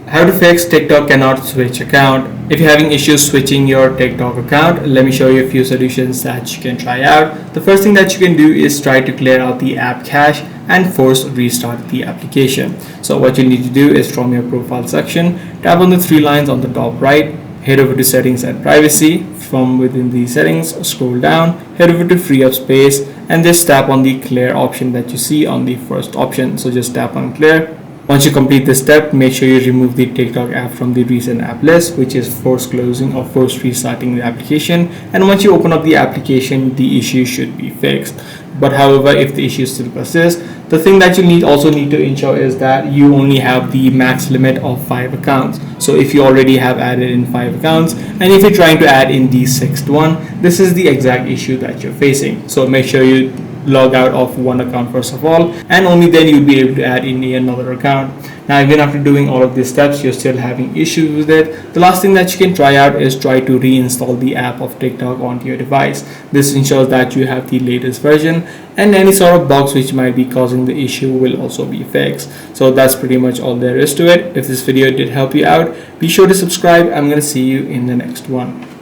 How to fix TikTok cannot switch account. If you're having issues switching your TikTok account, let me show you a few solutions that you can try out. The first thing that you can do is try to clear out the app cache and force restart the application. So what you need to do is from your profile section, tap on the three lines on the top right, head over to settings and privacy. From within the settings, scroll down, head over to free up space, and just tap on the clear option that you see on the first option. So just tap on clear. Once you complete this step, make sure you remove the TikTok app from the recent app list, which is forced closing or forced restarting the application. And once you open up the application, the issue should be fixed. But however, if the issue still persists, the thing that you also need to ensure is that you only have the max limit of 5 accounts. So if you already have added in 5 accounts, and if you're trying to add in the 6th one, this is the exact issue that you're facing. So make sure you log out of one account first of all, and only then you'll be able to add in another account. Now even after doing all of these steps, you're still having issues with it, the last thing that you can try out is try to reinstall the app of TikTok onto your device. This ensures that you have the latest version, and any sort of bugs which might be causing the issue will also be fixed. So that's pretty much all there is to it. If this video did help you out, be sure to subscribe. I'm going to see you in the next one.